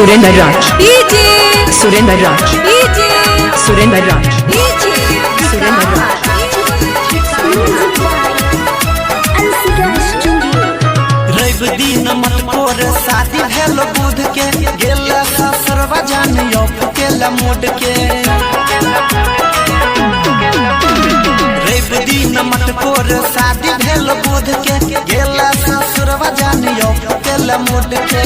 सुरेंद्र राज सुरेंद्र राज सुरेंद्र राज सुरेंद्र राज रवि दिन मटकोर शादी भेल बुध के गेल ससुरवा जानियो फुकेला मोड के रवि दिन मटकोर शादी भेल बुध के गेल ससुरवा जानियो फुकेला मोड के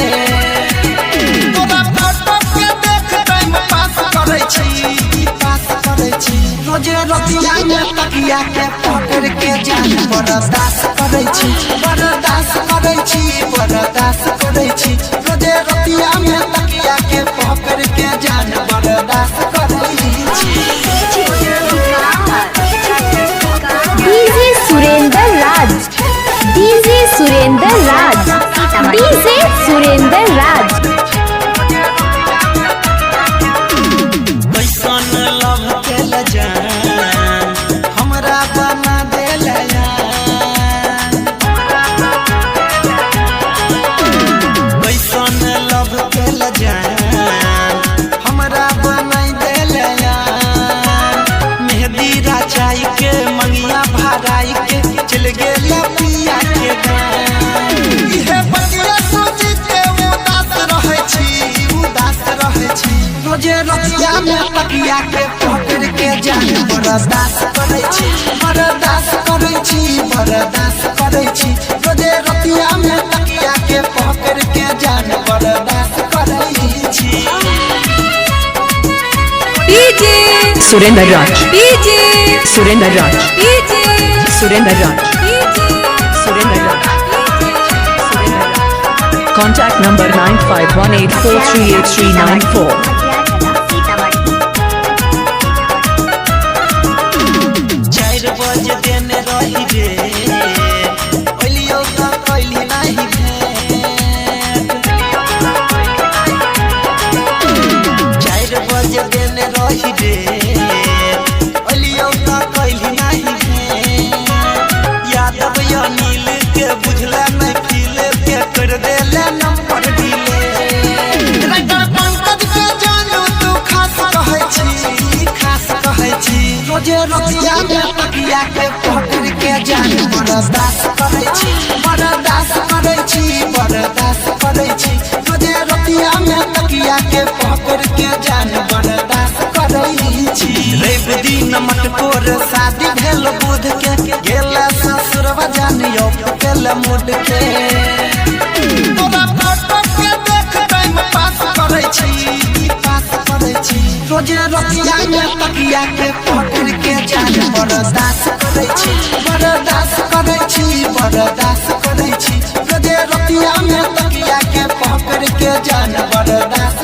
तोरा फोटो के देख टाइम पास करे छी रोजे रतिया में तकिया के पकड़ के जान बर्दाश्त करे छी बर्दाश्त करे छी रोजे रतिया में तकिया के पकड़ के जान बर्दाश्त करे छी। डीजे सुरेंद्र राज डीजे सुरेंद्र राज डीजे सुरेंद्र राज कैसन लव केल जान हमरा बना देल कैसन लव केल जान हमरा बना देल मेहंदी रचाई के मंगिया भराई के चल गेल पिया के इहे बतिया सोची के उदास रहै छी रोजे रतिया में तकिया के पकड़ के जान बर्दाश्त करे छी रोजे रतिया में तकिया के पकड़ के जान बर्दाश्त करे छी। सुरेंद्र राज सुरेंद्र राज सुरेंद्र राज सुरेंद्र राज Contact number 9518438394 4 बजे दिन रही रे ओलियो का कैली नहीं भेट 4 बजे दिन रही रे ओलियो का कैली नहीं भेट यादव या नील के बुझला नहीं फील के कर देले नंबर दिले रंगल पंकज के जानू तू खास कहै छी रोजे रतिया में तकिया के पकड़ के जान बर्दाश्त करे छी रोजे रतिया में तकिया के पकड़ के जान बर्दाश्त करे छी। रवि दिन मटकोर शादी भेल बुध के गेल ससुरवा जानियो फुकेला मोड के तोरा फोटो के देख टाइम पास करे छी रोजे रतिया में तकिया के पकड़ के जान बर्दाश्त करे छी रोजे रतिया में तकिया के पकड़ के जान बर्दाश्त